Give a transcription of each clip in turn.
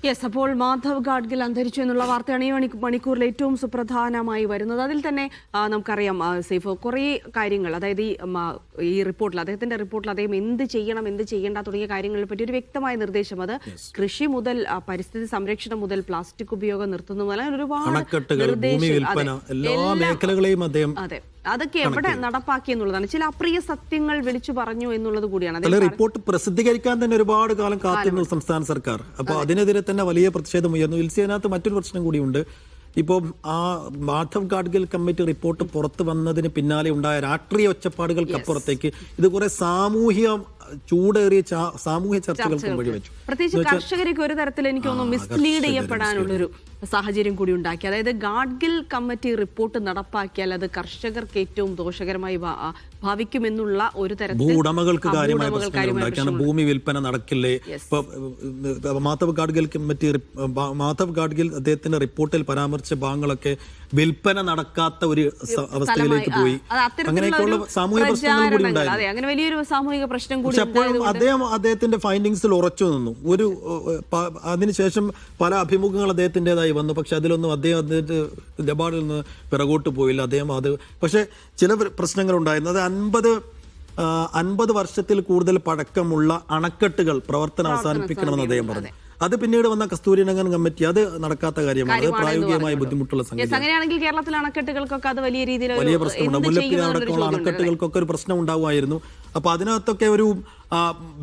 Yes, അപ്പോൾ മാധവ് ഗാഡ്ഗിൽ അന്തരിച്ചു എന്നുള്ള വാർത്തയാണ് ഈ മണിക്കൂറിൽ ഏറ്റവും സുപ്രധാനമായി വരുന്നത്. അതിൽ തന്നെ നമുക്കറിയാം സൈഫ് കുറേ കാര്യങ്ങൾ, അതായത് ഈ റിപ്പോർട്ടിൽ, അദ്ദേഹത്തിന്റെ റിപ്പോർട്ടിൽ അദ്ദേഹം എന്ത് ചെയ്യണം എന്ത് ചെയ്യേണ്ട തുടങ്ങിയ കാര്യങ്ങളെ പറ്റി ഒരു വ്യക്തമായ നിർദ്ദേശം, അത് കൃഷി മുതൽ പരിസ്ഥിതി സംരക്ഷണം മുതൽ പ്ലാസ്റ്റിക് ഉപയോഗം നിർത്തുന്നു മുതൽ ഒരുപാട് നിർദ്ദേശം. അതെ, അതൊക്കെ എവിടെ നടപ്പാക്കി എന്നുള്ളതാണ്. ചില അപ്രിയ സത്യങ്ങൾ വിളിച്ചു പറഞ്ഞു എന്നുള്ളത് കൂടിയാണ്. റിപ്പോർട്ട് പ്രസിദ്ധീകരിക്കാൻ തന്നെ ഒരുപാട് കാലം കാത്തിരുന്നു സംസ്ഥാന സർക്കാർ. അപ്പോൾ അതിനെതിരെ തന്നെ വലിയ പ്രതിഷേധം ഉയർന്നു. ഇതിനകത്ത് മറ്റൊരു പ്രശ്നം കൂടിയുണ്ട്. ഇപ്പോൾ ആ മാധവ് ഗാഡ്ഗിൽ കമ്മിറ്റി റിപ്പോർട്ട് പുറത്തു വന്നതിന് പിന്നാലെ ഉണ്ടായ രാഷ്ട്രീയ ഒച്ചപ്പാടുകൾക്കപ്പുറത്തേക്ക് ഇത് കുറെ ചൂടേറിയ സാമൂഹ്യ ചർച്ചകൾക്കും വഴിവെച്ചു. പ്രത്യേകിച്ച് കർഷകർക്ക് ഒരു തരത്തിൽ എനിക്ക് തോന്നുന്നു മിസ്ലീഡ് ചെയ്യപ്പെടാനുള്ളൊരു സാഹചര്യം കൂടി ഉണ്ടാക്കി. അതായത് ഗാഡ്ഗിൽ കമ്മിറ്റി റിപ്പോർട്ട് നടപ്പാക്കിയാൽ അത് കർഷകർക്ക് ഏറ്റവും ദോഷകരമായി ഭാവിക്കുമെന്നുള്ള ഒരു തരത്തിൽ ഭൂവുടമകൾക്ക് കാര്യമായ പ്രശ്നങ്ങളുണ്ടായി. കാരണം ഭൂമി വിൽപ്പന നടക്കില്ലേ. മാധവ് ഗാഡ്ഗിൽ അദ്ദേഹത്തിന്റെ റിപ്പോർട്ടിൽ പരാമർശിച്ച ഭാഗങ്ങളൊക്കെ വിൽപ്പന നടക്കാത്ത ഒരു അവസ്ഥയിലേക്ക് പോയി. അങ്ങനെയൊക്കെയുള്ള സാമൂഹിക പ്രശ്നങ്ങൾ കൂടി ഉണ്ടായിരുന്നു. അങ്ങനെ വലിയൊരു സാമൂഹിക പ്രശ്നം കൂടി. അപ്പോഴും അദ്ദേഹത്തിന്റെ ഫൈൻഡിങ്സിൽ ഉറച്ചു നിന്നു. അതിനുശേഷം പല അഭിമുഖങ്ങൾ അദ്ദേഹത്തിൻ്റെതായി വന്നു. പക്ഷെ അതിലൊന്നും അദ്ദേഹത്തിന്റെ നിലപാടിൽ നിന്ന് പിറകോട്ട് പോയില്ല. പക്ഷെ ചില പ്രശ്നങ്ങൾ ഉണ്ടായിരുന്നു. അത് 50 വർഷത്തിൽ കൂടുതൽ പഴക്കമുള്ള അണക്കെട്ടുകൾ പ്രവർത്തനം അവസാനിപ്പിക്കണമെന്ന് അദ്ദേഹം പറഞ്ഞു. അത് പിന്നീട് വന്ന കസ്തൂരിരംഗൻ കമ്മിറ്റി അത് നടക്കാത്ത കാര്യമാണ്. അത് പ്രായോഗികമായി ബുദ്ധിമുട്ടുള്ള സംഗതി. അങ്ങനെയാണെങ്കിൽ കേരളത്തിലെ അണക്കെട്ടുകൾക്കൊക്കെ അത് വലിയ പ്രശ്നമുണ്ട്. മുല്ലപ്പെരിയാർ അടക്കമുള്ള അണക്കെട്ടുകൾക്കൊക്കെ ഒരു പ്രശ്നം ഉണ്ടാവുമായിരുന്നു. അപ്പൊ അതിനകത്തൊക്കെ ഒരു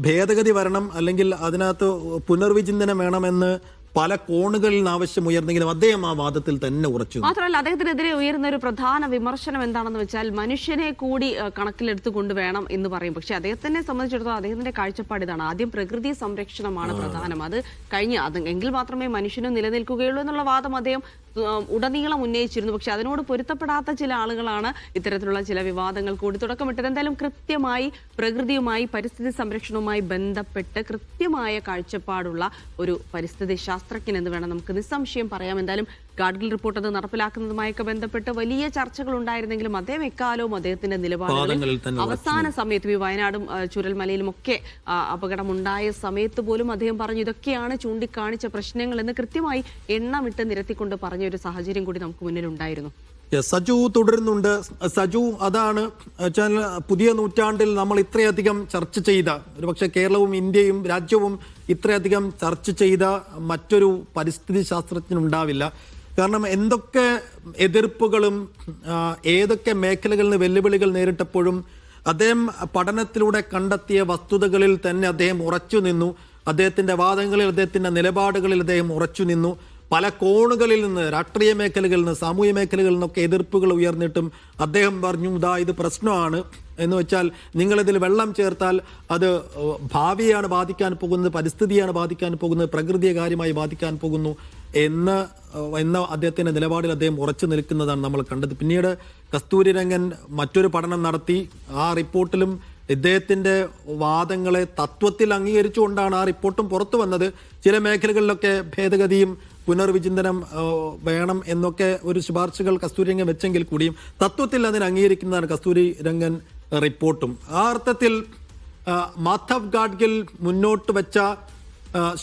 ഭേദഗതി വരണം, അല്ലെങ്കിൽ അതിനകത്ത് പുനർവിചിന്തനം വേണമെന്ന് പല കോണുകളിൽ നിന്ന് ആവശ്യം ഉയർന്നെങ്കിലും അദ്ദേഹം ആ വാദത്തിൽ തന്നെ ഉറച്ചു. മാത്രമല്ല, അദ്ദേഹത്തിനെതിരെ ഉയർന്ന ഒരു പ്രധാന വിമർശനം എന്താണെന്ന് വെച്ചാൽ മനുഷ്യനെ കൂടി കണക്കിലെടുത്ത് കൊണ്ടുവേണം എന്ന് പറയും. പക്ഷെ അദ്ദേഹത്തിനെ സംബന്ധിച്ചിടത്തോളം അദ്ദേഹത്തിന്റെ കാഴ്ചപ്പാട് ഇതാണ്: ആദ്യം പ്രകൃതി സംരക്ഷണമാണ് പ്രധാനം, അത് കഴിഞ്ഞ് എങ്കിൽ മാത്രമേ മനുഷ്യനും നിലനിൽക്കുകയുള്ളൂ എന്നുള്ള വാദം അദ്ദേഹം ഉടനീളം ഉന്നയിച്ചിരുന്നു. പക്ഷെ അതിനോട് പൊരുത്തപ്പെടാത്ത ചില ആളുകളാണ് ഇത്തരത്തിലുള്ള ചില വിവാദങ്ങൾ കൂടി തുടക്കമിട്ടത്. എന്തായാലും കൃത്യമായി പ്രകൃതിയുമായി പരിസ്ഥിതി സംരക്ഷണവുമായി ബന്ധപ്പെട്ട് കൃത്യമായ കാഴ്ചപ്പാടുള്ള ഒരു പരിസ്ഥിതി ശാസ്ത്രജ്ഞൻ എന്ന് വേണം നമുക്ക് നിസ്സംശയം പറയാം. എന്തായാലും ഗാഡ്ഗിൽ റിപ്പോർട്ട് അത് നടപ്പിലാക്കുന്നതുമായൊക്കെ ബന്ധപ്പെട്ട് വലിയ ചർച്ചകൾ ഉണ്ടായിരുന്നെങ്കിലും അദ്ദേഹം എക്കാലവും അദ്ദേഹത്തിന്റെ നിലപാടുകളിൽ അവസാന സമയത്ത് ഈ വയനാടും ചുരൽമലയിലും ഒക്കെ അപകടമുണ്ടായ സമയത്ത് പോലും അദ്ദേഹം പറഞ്ഞു ഇതൊക്കെയാണ് ചൂണ്ടിക്കാണിച്ച പ്രശ്നങ്ങൾ എന്ന് കൃത്യമായി എണ്ണമിട്ട് നിരത്തിക്കൊണ്ട് പറഞ്ഞ ഒരു സാഹചര്യം കൂടി നമുക്ക് മുന്നിലുണ്ടായിരുന്നു. സജു തുടരുന്നുണ്ട്. സജു, അതാണ് പുതിയ നൂറ്റാണ്ടിൽ നമ്മൾ ഇത്രയധികം ചർച്ച ചെയ്ത, ഒരുപക്ഷെ കേരളവും ഇന്ത്യയും രാജ്യവും ഇത്രയധികം ചർച്ച ചെയ്ത മറ്റൊരു പരിസ്ഥിതി ശാസ്ത്രജ്ഞൻ ഉണ്ടാവില്ല. കാരണം എന്തൊക്കെ എതിർപ്പുകളും ഏതൊക്കെ മേഖലകളിൽ നിന്ന് വെല്ലുവിളികൾ നേരിട്ടപ്പോഴും അദ്ദേഹം പഠനത്തിലൂടെ കണ്ടെത്തിയ വസ്തുതകളിൽ തന്നെ അദ്ദേഹം ഉറച്ചു നിന്നു. അദ്ദേഹത്തിന്റെ വാദങ്ങളിൽ, അദ്ദേഹത്തിന്റെ നിലപാടുകളിൽ അദ്ദേഹം ഉറച്ചു നിന്നു. പല കോണുകളിൽ നിന്ന്, രാഷ്ട്രീയ മേഖലകളിൽ നിന്ന്, സാമൂഹ്യ മേഖലകളിൽ നിന്നൊക്കെ എതിർപ്പുകൾ ഉയർന്നിട്ടും അദ്ദേഹം പറഞ്ഞു ഇത് പ്രശ്നമാണ് എന്ന് വെച്ചാൽ നിങ്ങളിതിൽ വെള്ളം ചേർത്താൽ അത് ഭാവിയാണ് ബാധിക്കാൻ പോകുന്നത്, പരിസ്ഥിതിയാണ് ബാധിക്കാൻ പോകുന്നത്, പ്രകൃതിയെ കാര്യമായി ബാധിക്കാൻ പോകുന്നു എന്ന അദ്ദേഹത്തിന്റെ നിലപാടിൽ അദ്ദേഹം ഉറച്ചു നിൽക്കുന്നതാണ് നമ്മൾ കണ്ടത്. പിന്നീട് കസ്തൂരിരംഗൻ മറ്റൊരു പഠനം നടത്തി. ആ റിപ്പോർട്ടിലും ഇദ്ദേഹത്തിന്റെ വാദങ്ങളെ തത്വത്തിൽ അംഗീകരിച്ചുകൊണ്ടാണ് ആ റിപ്പോർട്ടും പുറത്തു വന്നത്. ചില മേഖലകളിലൊക്കെ ഭേദഗതിയും പുനർവിചിന്തനം വേണം എന്നൊക്കെ ഒരു ശുപാർശകൾ കസ്തൂരിരംഗൻ വെച്ചെങ്കിൽ കൂടിയും തത്വത്തിൽ അതിന് അംഗീകരിക്കുന്നതാണ് കസ്തൂരിരംഗൻ റിപ്പോർട്ടും. ആ അർത്ഥത്തിൽ മാധവ് ഗാഡ്ഗിൽ മുന്നോട്ട് വെച്ച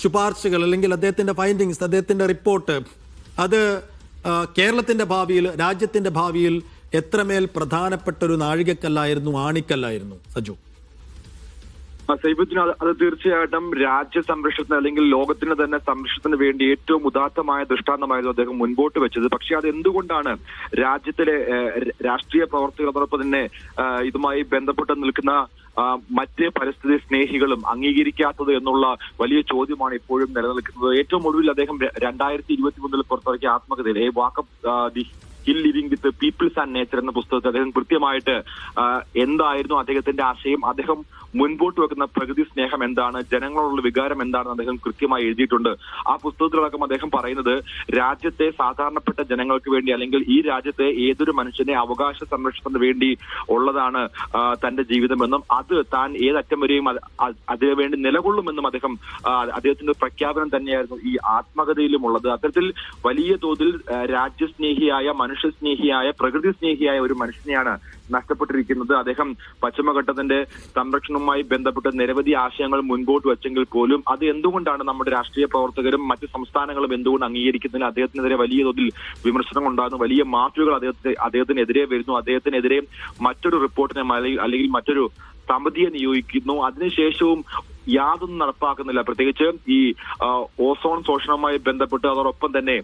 ശുപാർശകൾ, അല്ലെങ്കിൽ അദ്ദേഹത്തിന്റെ ഫൈൻഡിങ്സ്, അദ്ദേഹത്തിന്റെ റിപ്പോർട്ട്, അത് കേരളത്തിന്റെ ഭാവിയിൽ, രാജ്യത്തിന്റെ ഭാവിയിൽ എത്രമേൽ പ്രധാനപ്പെട്ട ഒരു നാഴികക്കല്ലായിരുന്നു, ആണിക്കല്ലായിരുന്നു സജു? സൈബുദ്ദീൻ, അത് തീർച്ചയായിട്ടും രാജ്യ സംരക്ഷണത്തിന് അല്ലെങ്കിൽ ലോകത്തിന് തന്നെ സംരക്ഷണത്തിന് വേണ്ടി ഏറ്റവും ഉദാത്തമായ ദൃഷ്ടാന്തമായിരുന്നു അദ്ദേഹം മുൻപോട്ട് വെച്ചത്. പക്ഷെ അത് എന്തുകൊണ്ടാണ് രാജ്യത്തിലെ രാഷ്ട്രീയ പ്രവർത്തകരോടൊപ്പം തന്നെ ഇതുമായി ബന്ധപ്പെട്ട് നിൽക്കുന്ന മറ്റ് പരിസ്ഥിതി സ്നേഹികളും അംഗീകരിക്കാത്തത് എന്നുള്ള വലിയ ചോദ്യമാണ് ഇപ്പോഴും നിലനിൽക്കുന്നത്. ഏറ്റവും ഒടുവിൽ അദ്ദേഹം 2023 പുറത്തിറക്കിയ ആത്മകഥയിൽ a walk up the hill living with peoples and nature എന്ന പുസ്തകത്തിൽ അദ്ദേഹം കൃത്യമായിട്ട് എന്തായിരുന്നു അദ്ദേഹത്തിന്റെ ആശയം, അദ്ദേഹം മുൻപോട്ട് വെക്കുന്ന പ്രകൃതി സ്നേഹം എന്താണ്, ജനങ്ങളോടുള്ള വികാരം എന്താണെന്ന് അദ്ദേഹം കൃത്യമായി എഴുതിയിട്ടുണ്ട്. ആ പുസ്തകത്തിലടക്കം അദ്ദേഹം പറയുന്നത് രാജ്യത്തെ സാധാരണപ്പെട്ട ജനങ്ങൾക്ക് വേണ്ടി, അല്ലെങ്കിൽ ഈ രാജ്യത്തെ ഏതൊരു മനുഷ്യനെ അവകാശ സംരക്ഷണത്തിന് വേണ്ടി ഉള്ളതാണ് തന്റെ ജീവിതമെന്നും അത് താൻ ഏതറ്റം വരെയും അതിനു വേണ്ടി നിലകൊള്ളുമെന്നും അദ്ദേഹത്തിന്റെ പ്രഖ്യാപനം തന്നെയായിരുന്നു ഈ ആത്മകഥയിലും ഉള്ളത്. അത്തരത്തിൽ വലിയ തോതിൽ രാജ്യസ്നേഹിയായ, മനുഷ്യസ്നേഹിയായ, പ്രകൃതി സ്നേഹിയായ ഒരു മനുഷ്യനെയാണ് നഷ്ടപ്പെട്ടിരിക്കുന്നത്. അദ്ദേഹം പശ്ചിമഘട്ടത്തിന്റെ സംരക്ഷണവുമായി ബന്ധപ്പെട്ട് നിരവധി ആശയങ്ങൾ മുൻപോട്ട് വെച്ചെങ്കിൽ പോലും അത് എന്തുകൊണ്ടാണ് നമ്മുടെ രാഷ്ട്രീയ പ്രവർത്തകരും മറ്റ് സംസ്ഥാനങ്ങളും എന്തുകൊണ്ട് അംഗീകരിക്കുന്നതിന് അദ്ദേഹത്തിനെതിരെ വലിയ തോതിൽ വിമർശനം ഉണ്ടാകുന്നു, വലിയ മാഫിയകൾ അദ്ദേഹത്തിനെതിരെ വരുന്നു, അദ്ദേഹത്തിനെതിരെ മറ്റൊരു റിപ്പോർട്ടിനെ അല്ലെങ്കിൽ മറ്റൊരു സമിതിയെ നിയോഗിക്കുന്നു. അതിനുശേഷവും യാതൊന്നും നടപ്പാക്കുന്നില്ല. പ്രത്യേകിച്ച് ഈ ഓസോൺ ശോഷണവുമായി ബന്ധപ്പെട്ട് അതോടൊപ്പം തന്നെ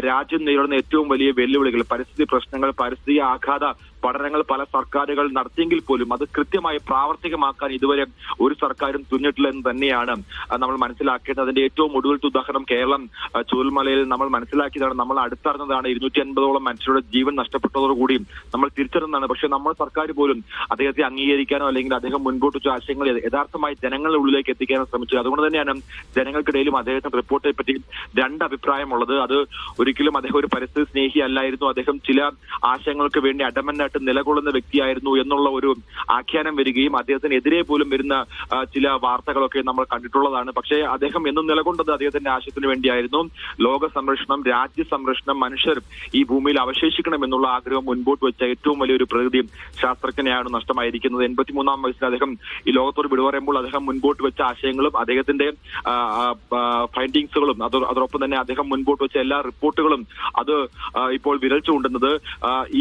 രാജ്യം നേരിടുന്ന ഏറ്റവും വലിയ വെല്ലുവിളികൾ, പരിസ്ഥിതി പ്രശ്നങ്ങൾ, പരിസ്ഥിതി ആഘാത പഠനങ്ങൾ പല സർക്കാരുകൾ നടത്തിയെങ്കിൽ പോലും അത് കൃത്യമായി പ്രാവർത്തികമാക്കാൻ ഇതുവരെ ഒരു സർക്കാരും തുന്നിട്ടില്ല എന്ന് തന്നെയാണ് നമ്മൾ മനസ്സിലാക്കേണ്ടത്. അതിന്റെ ഏറ്റവും ഒടുവിലത്തെ ഉദാഹരണം കേരളം ചൂരൽമലയിൽ നമ്മൾ മനസ്സിലാക്കിയതാണ്, നമ്മൾ അടുത്തറിഞ്ഞതാണ്. 250ഓളം മനുഷ്യരുടെ ജീവൻ നഷ്ടപ്പെട്ടതോടുകൂടി നമ്മൾ തിരിച്ചറിഞ്ഞതാണ്. പക്ഷെ നമ്മുടെ സർക്കാർ പോലും അദ്ദേഹത്തെ അംഗീകരിക്കാനോ അല്ലെങ്കിൽ അദ്ദേഹം മുൻപോട്ട് വെച്ച ആശയങ്ങൾ യഥാർത്ഥമായി ജനങ്ങളുടെ ഉള്ളിലേക്ക് എത്തിക്കാനോ ശ്രമിച്ചത്. അതുകൊണ്ട് തന്നെയാണ് ജനങ്ങൾക്കിടയിലും അദ്ദേഹത്തിന്റെ റിപ്പോർട്ടിനെ പറ്റി രണ്ട് അഭിപ്രായമുള്ളത്. അത് ഒരിക്കലും അദ്ദേഹം ഒരു പരിസ്ഥിതി സ്നേഹി അല്ലായിരുന്നു, അദ്ദേഹം ചില ആശയങ്ങൾക്ക് വേണ്ടി അഡമന്റ് നിലകൊള്ളുന്ന വ്യക്തിയായിരുന്നു എന്നുള്ള ഒരു ആഖ്യാനം വരികയും അദ്ദേഹത്തിനെതിരെ പോലും വരുന്ന ചില വാർത്തകളൊക്കെ നമ്മൾ കണ്ടിട്ടുള്ളതാണ്. പക്ഷേ അദ്ദേഹം എന്നും നിലകൊണ്ടത് അദ്ദേഹത്തിന്റെ ആശയത്തിന് വേണ്ടിയായിരുന്നു. ലോക സംരക്ഷണം, രാജ്യ സംരക്ഷണം, മനുഷ്യർ ഈ ഭൂമിയിൽ അവശേഷിക്കണം എന്നുള്ള ആഗ്രഹം മുൻപോട്ട് വെച്ച ഏറ്റവും വലിയൊരു പ്രകൃതി ശാസ്ത്രജ്ഞനെയാണ് നഷ്ടമായിരിക്കുന്നത്. 83-ാം വയസ്സിൽ അദ്ദേഹം ഈ ലോകത്തോട് വിട പറയുമ്പോൾ അദ്ദേഹം മുൻപോട്ട് വെച്ച ആശയങ്ങളും അദ്ദേഹത്തിന്റെ ഫൈൻഡിങ്സുകളും അതോടൊപ്പം തന്നെ അദ്ദേഹം മുൻപോട്ട് വെച്ച എല്ലാ റിപ്പോർട്ടുകളും അത് ഇപ്പോൾ വിരൽ ചൂണ്ടുന്നത്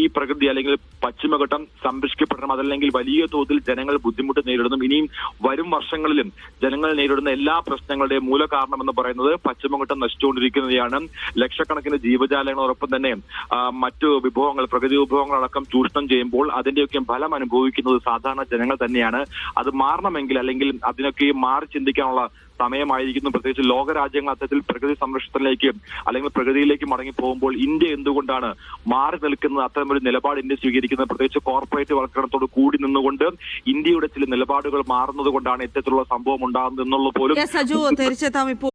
ഈ പ്രകൃതി അല്ലെങ്കിൽ പശ്ചിമഘട്ടം സംരക്ഷിക്കപ്പെടണം, അതല്ലെങ്കിൽ വലിയ തോതിൽ ജനങ്ങൾ ബുദ്ധിമുട്ട് നേരിടുന്നു. ഇനിയും വരും വർഷങ്ങളിലും ജനങ്ങൾ നേരിടുന്ന എല്ലാ പ്രശ്നങ്ങളുടെയും മൂല കാരണം എന്ന് പറയുന്നത് പശ്ചിമഘട്ടം നശിച്ചുകൊണ്ടിരിക്കുന്നതാണ്. ലക്ഷക്കണക്കിന് ജീവജാലങ്ങളോടൊപ്പം തന്നെ മറ്റു വിഭവങ്ങൾ, പ്രകൃതി വിഭവങ്ങളടക്കം ചൂഷണം ചെയ്യുമ്പോൾ അതിന്റെയൊക്കെ ഫലം അനുഭവിക്കുന്നത് സാധാരണ ജനങ്ങൾ തന്നെയാണ്. അത് മാറണമെങ്കിൽ അല്ലെങ്കിൽ അതിനൊക്കെ മാറി ചിന്തിക്കാനുള്ള സമയമായിരിക്കുന്നു. പ്രത്യേകിച്ച് ലോകരാജ്യങ്ങൾ അത്തരത്തിൽ പ്രകൃതി സംരക്ഷണത്തിലേക്ക് അല്ലെങ്കിൽ പ്രകൃതിയിലേക്ക് മടങ്ങി പോകുമ്പോൾ ഇന്ത്യ എന്തുകൊണ്ടാണ് മാറി നിൽക്കുന്നത്? അത്തരമൊരു നിലപാട് ഇന്ത്യ സ്വീകരിക്കുന്നത് പ്രത്യേകിച്ച് കോർപ്പറേറ്റ് വൽക്കരണത്തോട് കൂടി നിന്നുകൊണ്ട് ഇന്ത്യയുടെ ചില നിലപാടുകൾ മാറുന്നത് കൊണ്ടാണ് ഇത്തരത്തിലുള്ള സംഭവം ഉണ്ടാകുന്നത് എന്നുള്ളത് പോലും സജു തീർച്ചയായിട്ടും ഇപ്പോൾ